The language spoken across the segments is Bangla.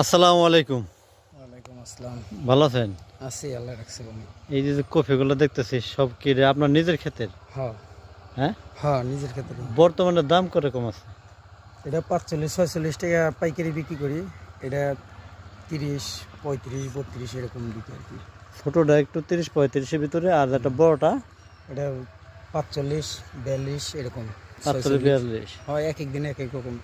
আসসালামু আলাইকুম। ওয়ালাইকুম আসসালাম। ভালো আছেন? আছি, আল্লাহ রাখছে ভালো। এই যে কফিগুলো দেখতেছি সব কি রে আপনার নিজের ক্ষেতের? হ্যাঁ, হ্যাঁ, হ্যাঁ, নিজের ক্ষেত্রে। বর্তমানে দাম কিরকম আছে? এটা 45-46 টাকা পাইকারি বিক্রি করি। এটা 30, 35, 32 এরকম বিক্রি আর কি। ছোটটা একটু 30-35 এর ভিতরে, আর একটা বড়টা এটা 45-42 এরকম। 46। 45-42। হয়, এক এক দিনে এক এক রকম।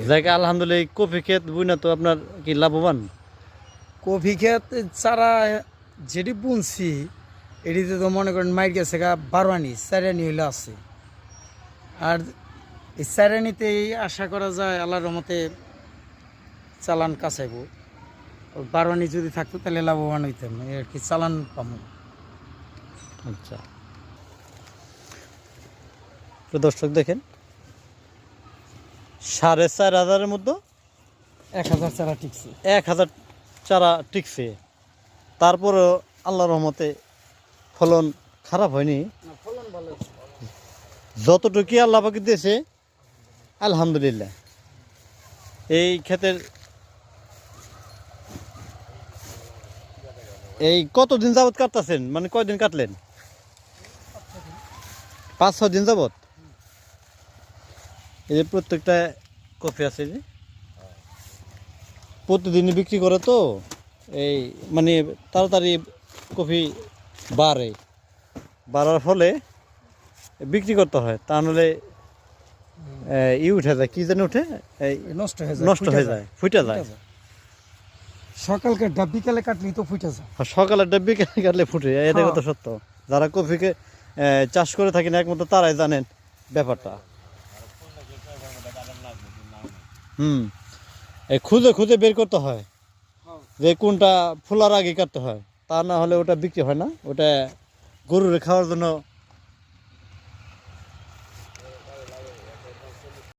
যাকে আলহামদুলিল্লাহ, এই কফি ক্ষেত বুঝনা তো আপনার কি লাভবান? কফি ক্ষেত চারা যেটি বুনছি, এটিতে তো মনে করেন মাইর গেছে 12 আনি 4 আনি হইলে আছে। আর এই 4 আনিতেই আশা করা যায় আল্লাহর রহমতে চালান কাছাইব। 12 আনি যদি থাকতো তাহলে লাভবান হইতাম, এই আর কি চালান পাবো। আচ্ছা, তো দর্শক দেখেন 4,500 মধ্যে 1000 চারা টিকছে। 1000 চারা টিকছে। তারপরেও আল্লাহর রহমতে ফলন খারাপ হয়নি। ফলন ভালো। যতটুকু আল্লাহ পাকে দিয়েছে আলহামদুলিল্লাহ। এই ক্ষেতের এই কতদিন যাবত কাটতেছেন, মানে কয়দিন কাটলেন? 5-6 দিন যাবত। এই যে প্রত্যেকটা কফি আছে, যে প্রতিদিনই বিক্রি করে, তো এই মানে তাড়াতাড়ি কফি বাড়ার ফলে বিক্রি করতে হয়, তা নাহলে উঠে যায়, কি জানি উঠে, এই নষ্ট হয়ে যায়, ফুটে যায়। সকালকে ডাব বিকালে কাটলি তো ফুটে যায়। সকালে ডাব্বি কাটলে ফুটে যায়, এটা কথা সত্য। যারা কফিকে চাষ করে থাকেন একমাত্র তারাই জানেন ব্যাপারটা। এই খুঁজে খুঁজে বের করতে হয় যে কোনটা ফুলার আগে কাটতে হয়, তা না হলে ওটা বিক্রি হয় না, ওটা গরুরে খাওয়ার জন্য